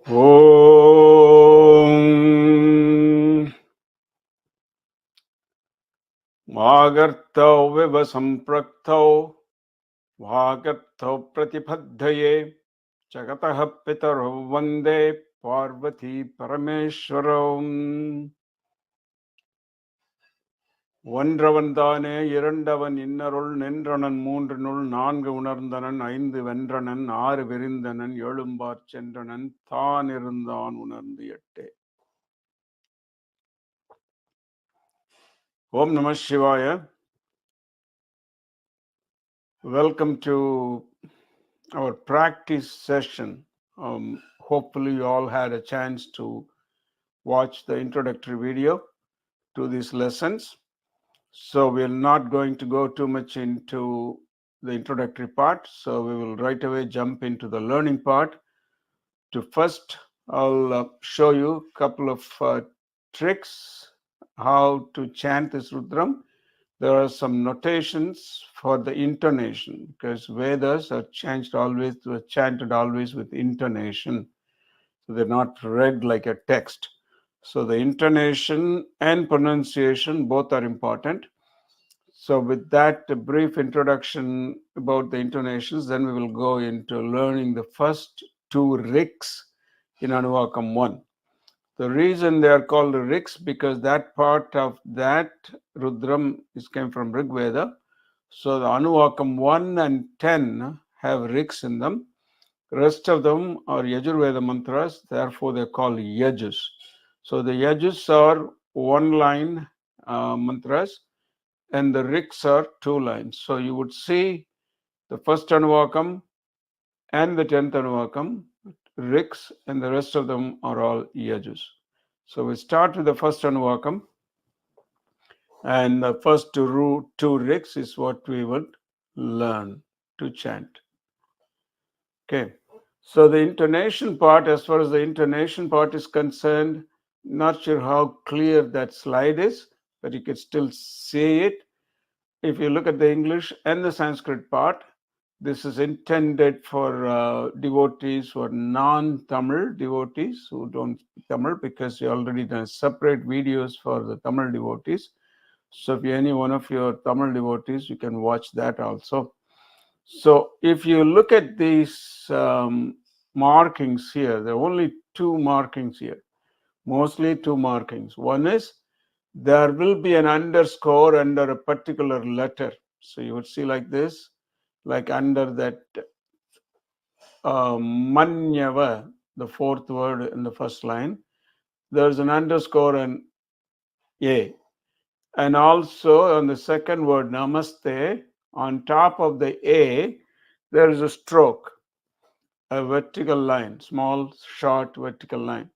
Om Magartau Viva Sampraktau Vagartau Pratipadhaye Jagataha Pitaro Vande Parvati Parameshwaram ஒன்றவன்தானே இரண்டவன் இன்னருள் நின்றனன் மூன்று நுள் நான்கு உணர்ந்தனன் ஐந்து வென்றனன் ஆறு விரிந்தனன் எழும்பாற் சென்றனன் தான் இருந்தான் உணர்ந்து எட்டே. Om Namah Shivaya. Welcome to our practice session. Hopefully you all had a chance to watch the introductory video to these lessons. So we're not going to go too much into the introductory part. So we will right away jump into the learning part. To first, I'll show you a couple of tricks how to chant this Rudram. There are some notations for the intonation because Vedas are chanted always with intonation. So they're not read like a text. So the intonation and pronunciation both are important. So with that brief introduction about the intonations, then we will go into learning the first two Riks in Anuvakkam 1. The reason they are called Riks because that part of that Rudram came from Rig Veda. So the Anuvakkam 1 and 10 have Riks in them. The rest of them are Yajurveda mantras, therefore they're called Yajus. So the Yajus are one-line mantras and the Riks are two lines. So you would see the first Anuvakkam and the 10th Anuvakkam, Riks, and the rest of them are all Yajus. So we start with the first Anuvakkam, and the first two Riks is what we would learn to chant. Okay, so the intonation part, as far as the intonation part is concerned, not sure how clear that slide is, but you can still see it. If you look at the English and the Sanskrit part, this is intended for devotees who are non-Tamil devotees who don't speak Tamil, because we already done separate videos for the Tamil devotees. So if you're any one of your Tamil devotees, you can watch that also. So if you look at these markings here, there are only two markings here, mostly two markings. One is there will be an underscore under a particular letter. So you would see like this, like under that Manyava, the fourth word in the first line, there's an underscore and A. And also on the second word, Namaste, on top of the A, there is a stroke, a vertical line, small, short vertical line.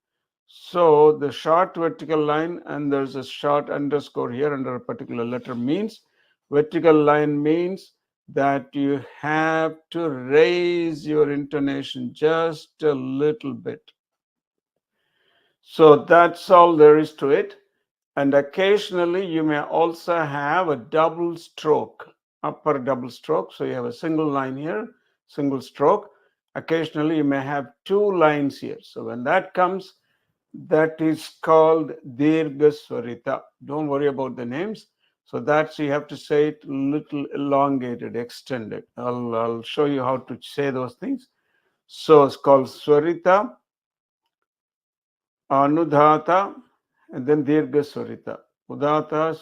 So the short vertical line and there's a short underscore here under a particular letter means, vertical line means that you have to raise your intonation just a little bit. So that's all there is to it. And occasionally you may also have a double stroke, upper double stroke. So you have a single line here, single stroke. Occasionally you may have two lines here. So when that comes, that is called Dirgha Swarita. Don't worry about the names. So that's, you have to say it a little elongated, extended. I'll show you how to say those things. So it's called Swarita, Anudhata, and then Dirgha Swarita. Udata,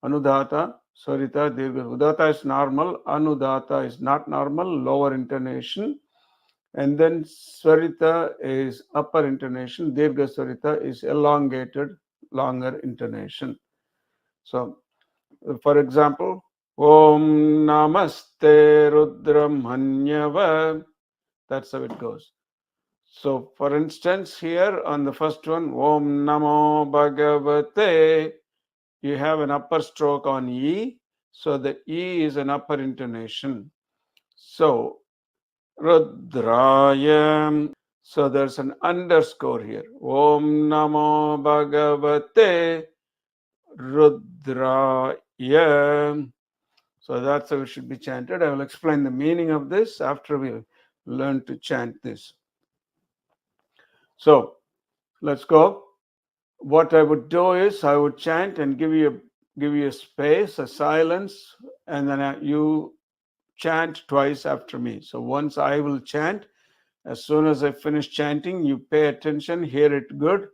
Anudhata, Swarita, Dirgha. Udata is normal, Anudhata is not normal, lower intonation. And then Swarita is upper intonation, Dirgha Swarita is elongated, longer intonation. So, for example, Om Namaste Rudram Hanyava. That's how it goes. So, for instance, here on the first one, Om Namo Bhagavate, you have an upper stroke on E. So, the E is an upper intonation. So, Rudraya. So there's an underscore here. Om Namo Bhagavate Rudraya. So that's how it should be chanted. I will explain the meaning of this after we learn to chant this. So let's go. What I would do is I would chant and give you a space, a silence, and then you chant twice after me. So once I will chant, as soon as I finish chanting, you pay attention, hear it good,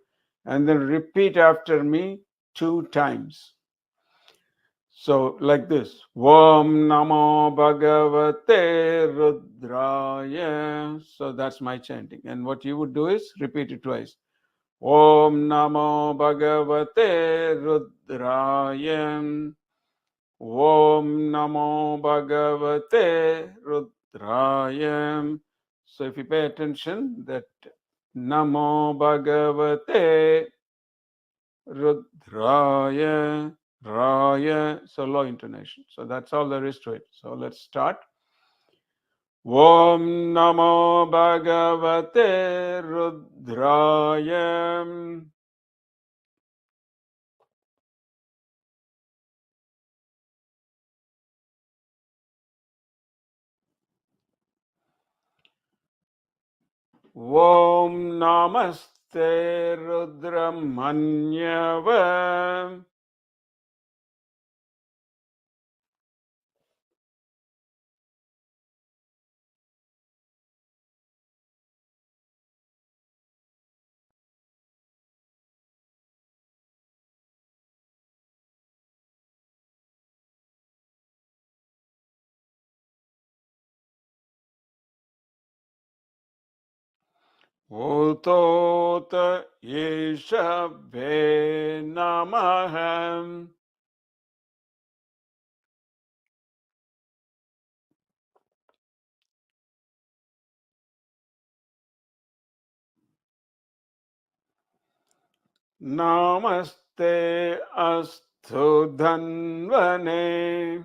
and then repeat after me 2 times. So like this. Om Namo Bhagavate Rudraya. So that's my chanting. And what you would do is repeat it twice. Om Namo Bhagavate Rudraya. Om Namo Bhagavate Rudraya. So if you pay attention, that Namo Bhagavate Rudraya, Raya, so low intonation. So that's all there is to it. So let's start. Om Namo Bhagavate Rudraya. Om Namaste Rudramanyava. Utota Yeshabhe Namaham. Namaste Astu Dhanvane.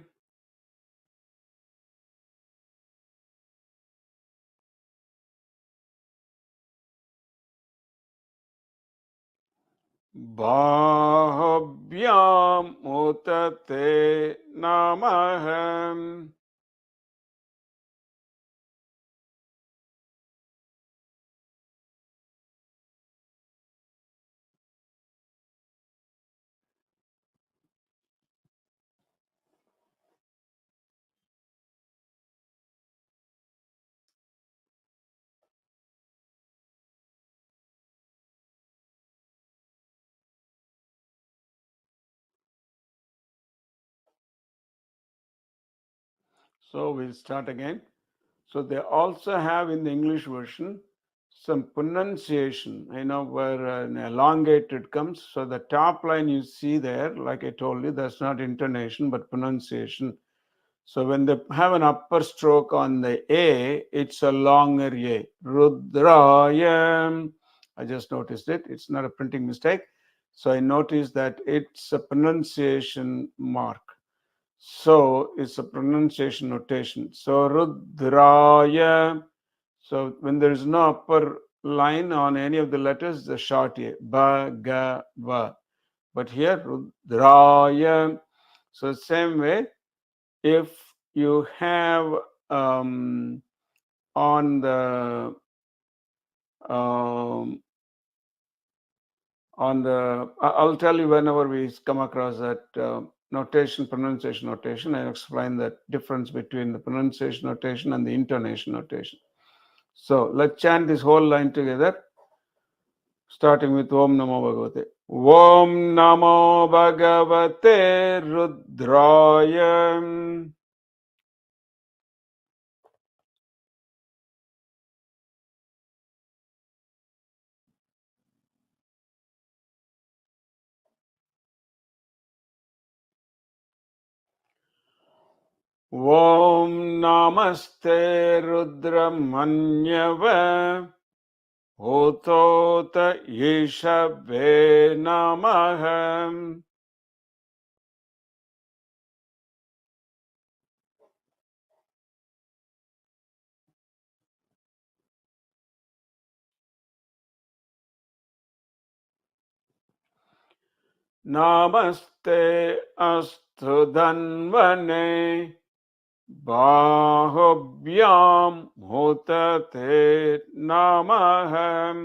Bahabhyam Utate Namaham. So we'll start again. So they also have in the English version some pronunciation, where an elongated comes. So the top line you see there, like I told you, that's not intonation but pronunciation. So when they have an upper stroke on the A, it's a longer A. Rudrayam. I just noticed it. It's not a printing mistake. So I noticed that it's a pronunciation mark. So it's a pronunciation notation. So Rudraya. So when there is no upper line on any of the letters, the short A. Ba, ga, va. But here, Rudraya. So same way, if you have on the um, I'll tell you whenever we come across that notation, pronunciation notation, I explain that difference between the pronunciation notation and the intonation notation. So let's chant this whole line together, starting with Om Namo Bhagavate. Om Namo Bhagavate Rudraya. Om Namaste Rudramanyava. Utota Yeshabhe Namaham. Namaste Astu Dhanvane. Bahubyam Hutate Namaham.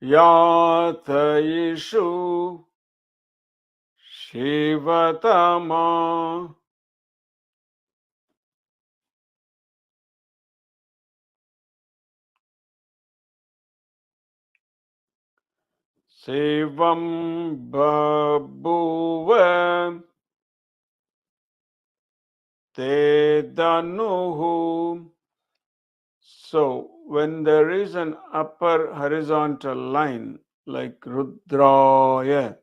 Yatayishu Shivatama Sevam Babuva Te Danuhu. So, when there is an upper horizontal line like Rudraya,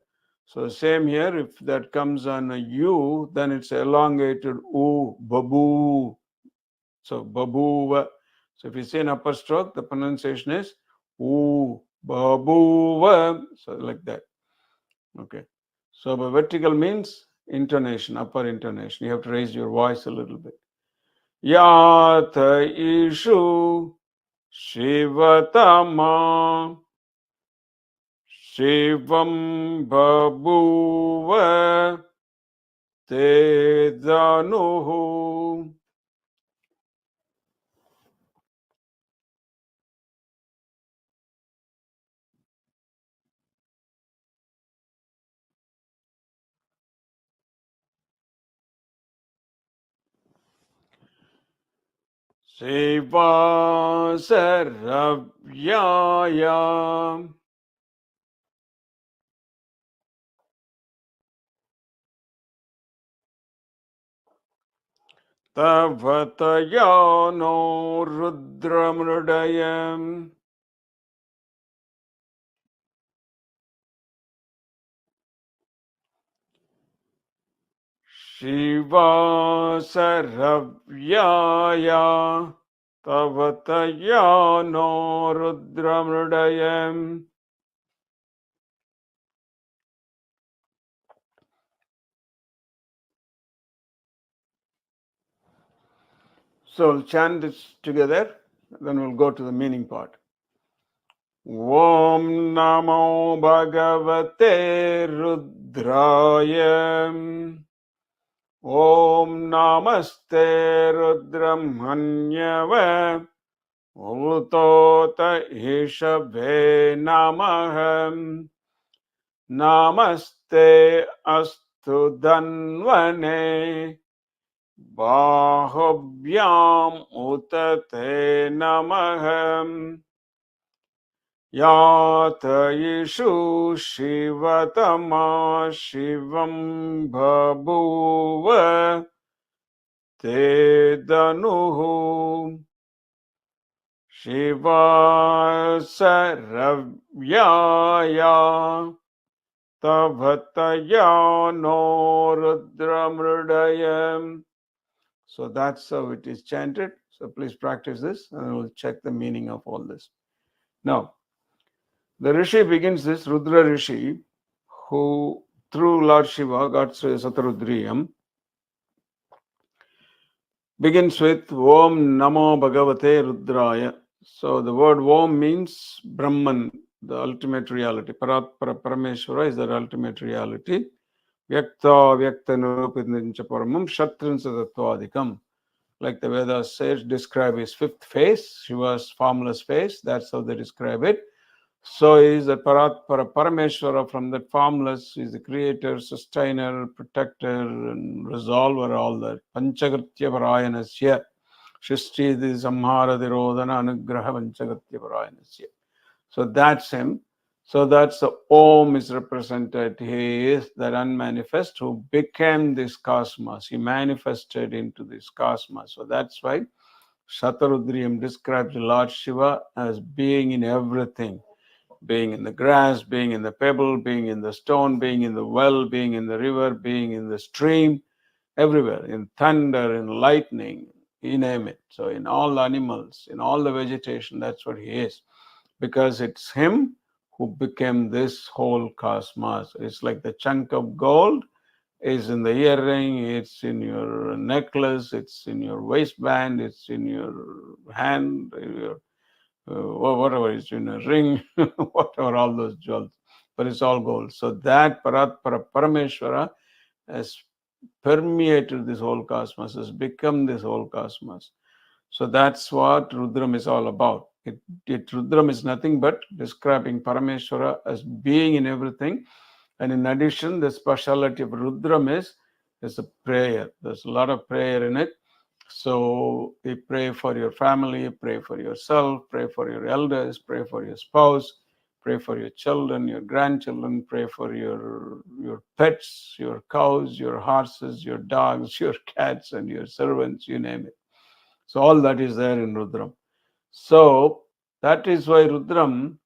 so same here, if that comes on a U, then it's elongated U, Babu. So, Babuva. So, if you say an upper stroke, the pronunciation is U, Babuva. So, like that. Okay. So, vertical means intonation, upper intonation. You have to raise your voice a little bit. Yata ishu Shivatama Shivam Babuva Te Danuhu. Shiva Saravyaya Tavataya no Rudramridayam Shiva Saravyaya Tavataya no Rudramridayam. So we'll chant this together, then we'll go to the meaning part. Om Namo Bhagavate Rudraya. Om Namaste Rudramanyava. Utota Ishave Namaham. Namaste Astu Dhanvane. Bahubyam utate namaham. Yatayishu Shivatama Shivam Babuva Te Danuhu. Shiva Saravyaya Tavataya no Rudramridayam. So that's how it is chanted. So please practice this and we'll check the meaning of all this. Now, the Rishi begins this, Rudra Rishi, who through Lord Shiva got Satarudriyam, begins with Om Namo Bhagavate Rudraya. So the word Om means Brahman, the ultimate reality. Paratpara Parameshwara is the ultimate reality. Vyakta Vyaktanurupincha Paramam Shatrin Satatvadikam. Like the Vedas says, describe his fifth face, Shiva's formless face. That's how they describe it. So he is the Parameshwara from that formless. He is the creator, sustainer, protector, and resolver, all that. Panchagritya Parayanasya. Shristi Samhara Dirodhana Anugraha Panchagritya Parayanasya. So that's him. So that's the Om is represented. He is that unmanifest who became this cosmos. He manifested into this cosmos. So that's why Shatarudriyam describes Lord Shiva as being in everything. Being in the grass, being in the pebble, being in the stone, being in the well, being in the river, being in the stream, everywhere, in thunder, in lightning, you name it. So in all animals, in all the vegetation, that's what he is. Because it's him who became this whole cosmos. It's like the chunk of gold is in the earring, it's in your necklace, it's in your waistband, it's in your hand, in your whatever, it's in a ring, whatever, all those jewels. But it's all gold. So that Parameshwara has permeated this whole cosmos, has become this whole cosmos. So that's what Rudram is all about. Rudram is nothing but describing Parameshwara as being in everything. And in addition, the speciality of Rudram is a prayer. There's a lot of prayer in it. So you pray for your family, pray for yourself, pray for your elders, pray for your spouse, pray for your children, your grandchildren, pray for your pets, your cows, your horses, your dogs, your cats, and your servants, you name it. So all that is there in Rudram. So that is why Rudram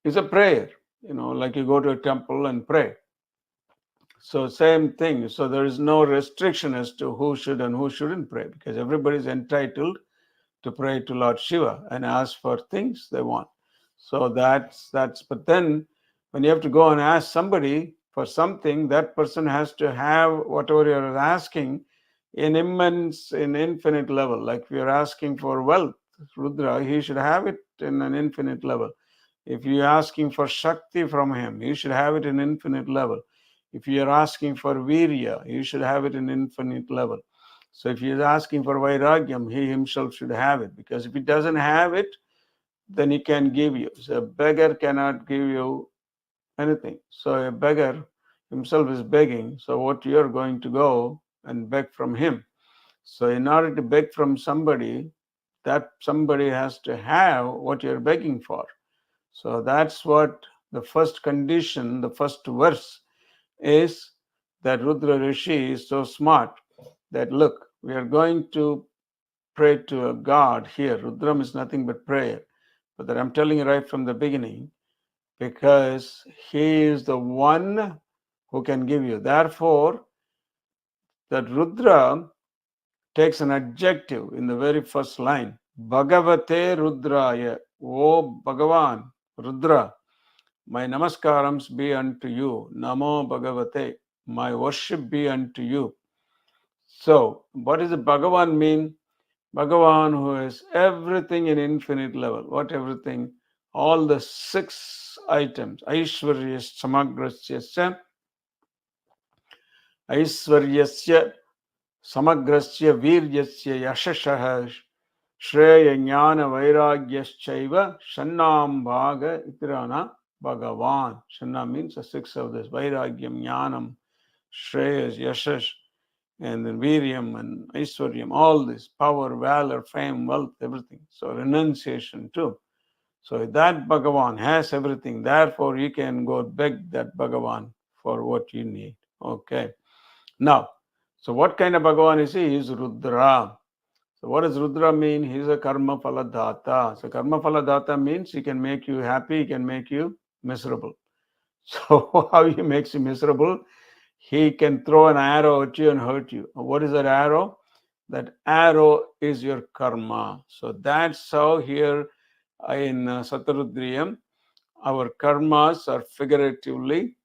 is a prayer, like you go to a temple and pray. So same thing. So there is no restriction as to who should and who shouldn't pray, because everybody is entitled to pray to Lord Shiva and ask for things they want. So that's but then when you have to go and ask somebody for something, that person has to have whatever you're asking in infinite level. Like if you're asking for wealth, Rudra, he should have it in an infinite level. If you're asking for Shakti from him, you should have it in infinite level. If you're asking for Virya, you should have it in infinite level. So if he's asking for Vairagyam, he himself should have it, because if he doesn't have it, then he can give you. So a beggar cannot give you anything. So a beggar himself is begging. So what you're going to go and beg from him. So in order to beg from somebody, that somebody has to have what you're begging for. So that's what the first condition, the first verse is, that Rudra Rishi is so smart that, look, we are going to pray to a God here. Rudram is nothing but prayer. But that I'm telling you right from the beginning, because he is the one who can give you. Therefore, that Rudra takes an adjective in the very first line. Bhagavate Rudraya. O Bhagavan, Rudra, my namaskarams be unto you. Namo Bhagavate. My worship be unto you. So, what does the Bhagavan mean? Bhagavan, who is everything in infinite level. What everything? All the 6 items. Aishwaryas samagrasya, Aishwaryasya samagrasya viryasya yashashah shreya jnana vairagyashchaiva shannam bhaga itirana Bhagavan. Shanna means the 6 of this. Vairagyam, jnanam, shreyas, yashash, and then Viryam and Aishwaryam, all this power, valor, fame, wealth, everything. So renunciation too. So that Bhagavan has everything. Therefore, you can go beg that Bhagavan for what you need. Okay. Now, so what kind of Bhagavan is he? He is Rudra. So what does Rudra mean? He is a karma phaladata. So karma phaladata means he can make you happy, he can make you miserable. So how he makes you miserable? He can throw an arrow at you and hurt you. What is that arrow? That arrow is your karma. So that's how here in Satarudriyam, our karmas are figuratively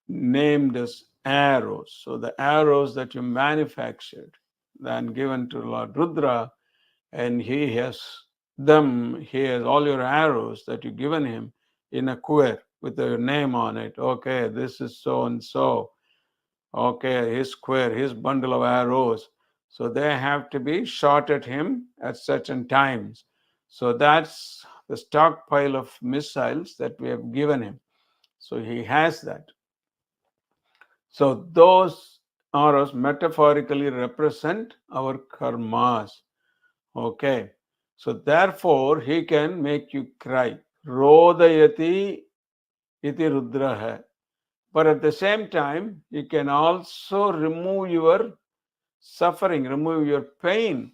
named as arrows. So the arrows that you manufactured, then given to Lord Rudra, and he has all your arrows that you've given him in a quiver with your name on it. Okay, this is so and so. Okay, his square, his bundle of arrows. So they have to be shot at him at certain times. So that's the stockpile of missiles that we have given him. So he has that. So those arrows metaphorically represent our karmas. Okay. So therefore, he can make you cry. Rodayati iti rudraha. But at the same time, he can also remove your suffering, remove your pain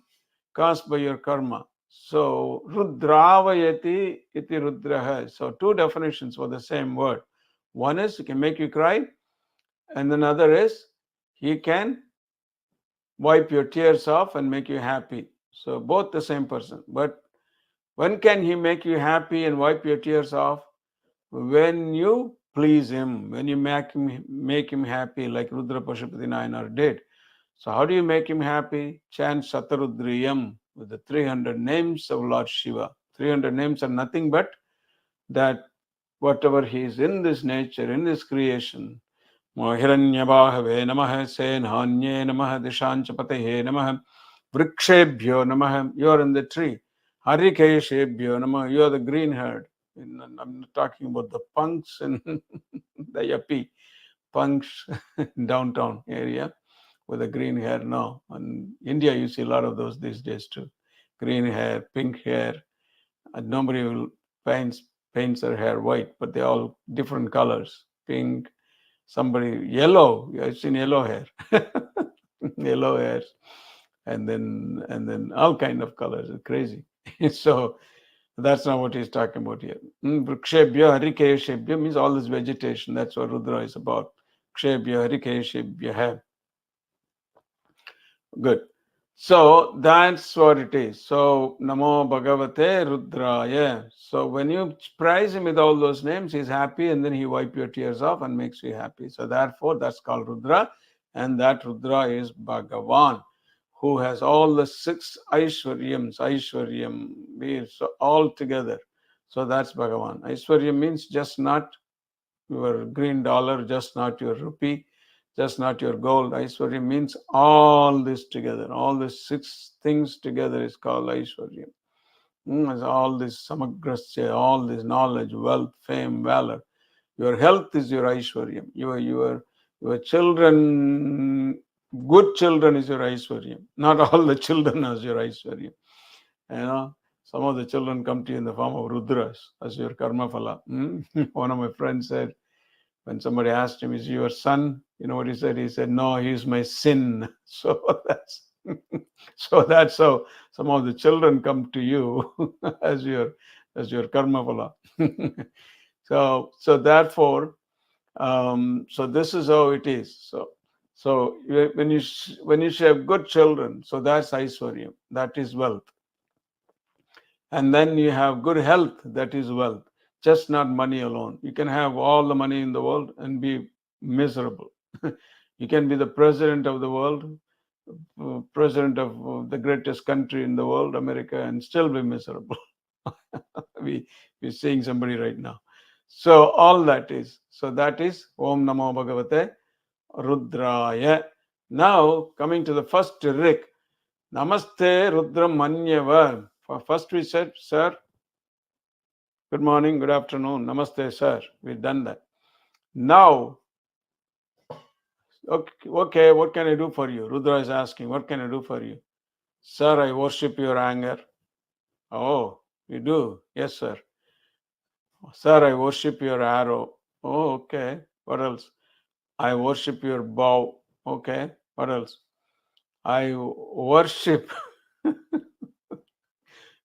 caused by your karma. So, Rudravayati iti rudraha. So, 2 definitions for the same word. One is he can make you cry, and another is he can wipe your tears off and make you happy. So, both the same person. But when can he make you happy and wipe your tears off? When you please him, when you make him happy, like Rudra Pashupati Nayanar did. So how do you make him happy? Chant Satarudriyam with the 300 names of Lord Shiva. 300 names are nothing but that whatever he is in this nature, in this creation. Hiranyabhave Namaha, Senhanye Namaha, Dishanchapatahe Namaha, Vrikshebhyo Namaha. You are in the tree. Harikeshebhyo Nama. You are the green haired. I'm not talking about the punks and the yuppie punks downtown area with the green hair. No, in India you see a lot of those these days too. Green hair, pink hair, and nobody will paints their hair white, but they're all different colors. Pink, somebody yellow. I've seen yellow hair, yellow hair, and then all kind of colors. It's crazy. So that's not what he's talking about here. Vrikshebhya, harikeshebhya means all this vegetation. That's what Rudra is about. Kshebhya, harikeshebhya. Good. So that's what it is. So Namo Bhagavate Rudraya. So when you praise him with all those names, he's happy and then he wipes your tears off and makes you happy. So therefore, that's called Rudra. And that Rudra is Bhagavan, who has all the 6 Aishwaryams, Aishwaryam, so all together. So that's Bhagavan. Aishwaryam means just not your green dollar, just not your rupee, just not your gold. Aishwarya means all this together. All the 6 things together is called Aishwarya. It's all this samagrasya, all this knowledge, wealth, fame, valor. Your health is your Aishwarya. Your children, good children is your Aishwarya. Not all the children as your Aishwarya. Some of the children come to you in the form of Rudras as your karma phala. One of my friends said, when somebody asked him, is he your son? You know what he said? He said, no, he's my sin. So that's how some of the children come to you as your karma phala. So therefore, so this is how it is. So when you have good children, so that's Aishwarya, that is wealth. And then you have good health, that is wealth. Just not money alone. You can have all the money in the world and be miserable. You can be the president of the world, president of the greatest country in the world, America, and still be miserable. We're seeing somebody right now. So all that is. So that is Om Namo Bhagavate Rudraya. Now coming to the first Rik. Namaste Rudram Manyava. First we said, sir, good morning, good afternoon, namaste, sir. We've done that. Now, okay, what can I do for you? Rudra is asking, what can I do for you? Sir, I worship your anger. Oh, you do? Yes, sir. Sir, I worship your arrow. Oh, okay. What else? I worship your bow. Okay. What else? I worship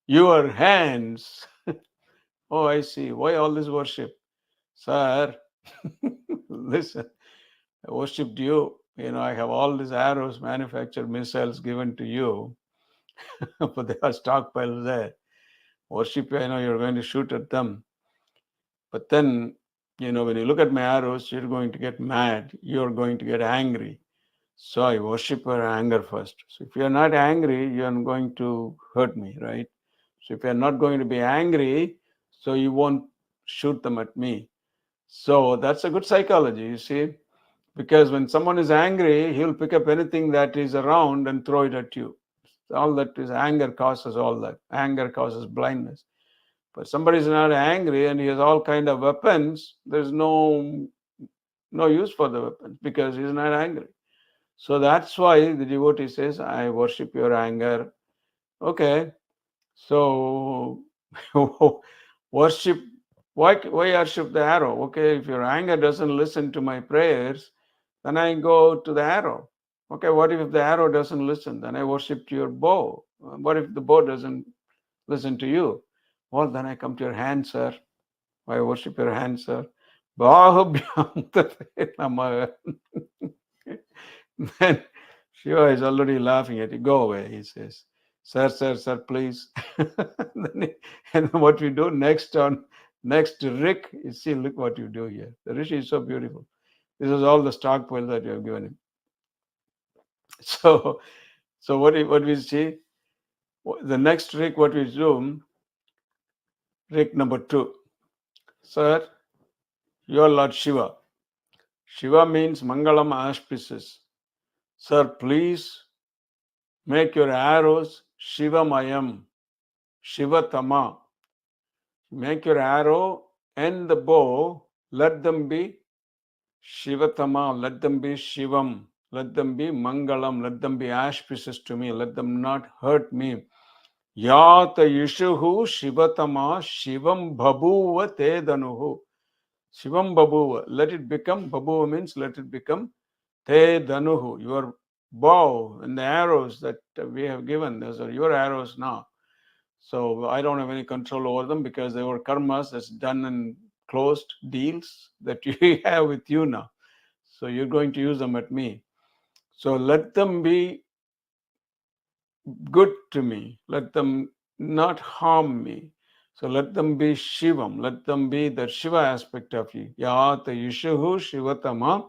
your hands. Oh, I see. Why all this worship? Sir, listen, I worshipped you. I have all these arrows, manufactured missiles given to you, but they are stockpiles there. Worship you, I know you're going to shoot at them. But then, when you look at my arrows, you're going to get mad. You're going to get angry. So I worship your anger first. So if you're not angry, you're going to hurt me, right? So if you're not going to be angry, so you won't shoot them at me. So that's a good psychology, you see. Because when someone is angry, he'll pick up anything that is around and throw it at you. All that is anger causes all that. Anger causes blindness. But somebody is not angry and he has all kind of weapons, there's no use for the weapons because he's not angry. So that's why the devotee says, I worship your anger. Okay. So worship, why worship the arrow? Okay, if your anger doesn't listen to my prayers, then I go to the arrow. Okay, what if the arrow doesn't listen? Then I worship your bow. What if the bow doesn't listen to you? Well, then I come to your hand, sir. I worship your hand, sir. Then Shiva is already laughing at you. Go away, he says. Sir, please. And what we do next Rik, you see, look what you do here. The Rishi is so beautiful. This is all the stockpile that you have given him. So what we see, the next Rik, what we do, Rik number 2. Sir, you are Lord Shiva. Shiva means Mangalam auspicious. Sir, please make your arrows Shivamayam. Shivatama. Make your arrow and the bow, let them be Shivatama, let them be Shivam, let them be Mangalam, let them be auspicious to me, let them not hurt me. Yata Yishuhu Shivatama Shivam Bhabuva Tedanuhu. Shivam Bhabuva. Let it become, Bhabuva means let it become Tedanuhu. Your bow and the arrows that we have given, those are your arrows now. So I don't have any control over them because they were karmas that's done and closed deals that you have with you now. So you're going to use them at me. So let them be good to me. Let them not harm me. So let them be Shivam. Let them be the Shiva aspect of you. Yata Yishuhu Shivatama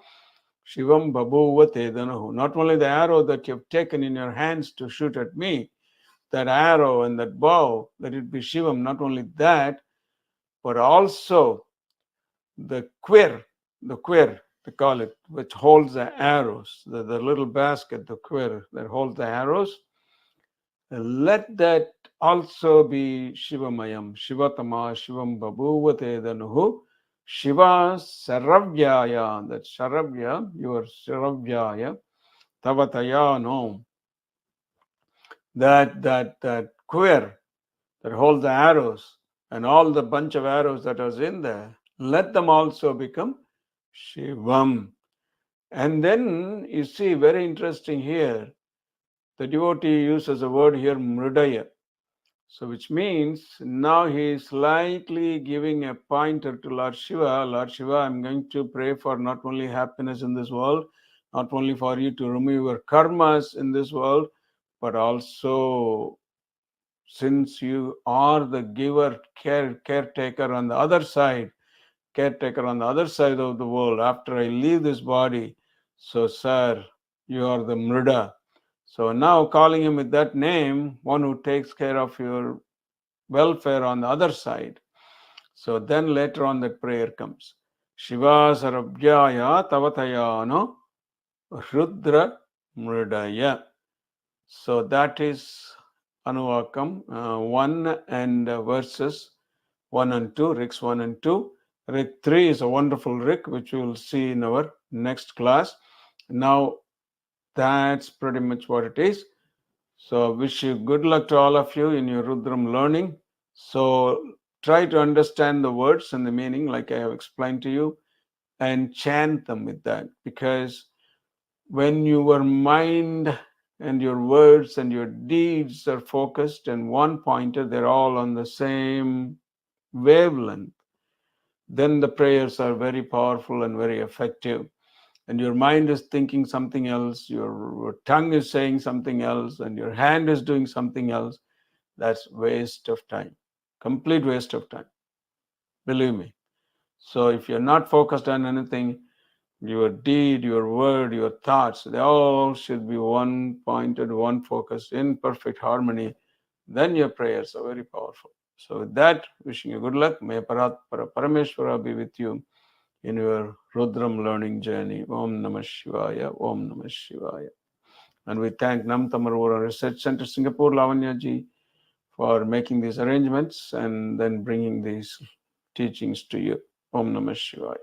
Shivam Babuva Tedanahu. Not only the arrow that you've taken in your hands to shoot at me, that arrow and that bow, let it be Shivam. Not only that, but also the quir, they call it, which holds the arrows, the little basket, the quir that holds the arrows. Let that also be Shivamayam, Shivatama, Shivam Babhuvate Danuhu, Shiva Saravyaya, that Saravya, your Saravyaya, Tavataya, no, that quir that holds the arrows and all the bunch of arrows that was in there, let them also become Shivam. And then you see, very interesting here, the devotee uses a word here, Mridaya. So which means now he is slightly giving a pointer to Lord Shiva. Lord Shiva, I'm going to pray for not only happiness in this world, not only for you to remove your karmas in this world, but also since you are the giver, caretaker on the other side, caretaker on the other side of the world after I leave this body. So, sir, you are the Mrida. So now calling him with that name, one who takes care of your welfare on the other side. So then later on that prayer comes. Shiva Sarabhyaya Tavatayano Rudra Mridaya. So that is Anuvakkam 1 and verses 1 and 2, Riks 1 and 2. Rik 3 is a wonderful Rik, which we will see in our next class. Now, that's pretty much what it is. So, I wish you good luck to all of you in your Rudram learning. So, try to understand the words and the meaning, like I have explained to you, and chant them with that. Because when your mind and your words and your deeds are focused and one pointed, they're all on the same wavelength, then the prayers are very powerful and very effective. And your mind is thinking something else, your tongue is saying something else, and your hand is doing something else. That's waste of time, complete waste of time, believe me. So if you're not focused on anything, your deed, your word, your thoughts, they all should be one pointed, one focused, in perfect harmony. Then your prayers are very powerful. So with that, wishing you good luck. May Parameshwara be with you in your Rudram learning journey. Om Namah Shivaya, Om Namah Shivaya. And we thank Nam Tamarvora Research Center Singapore, Lavanya ji, for making these arrangements and then bringing these teachings to you. Om Namah Shivaya.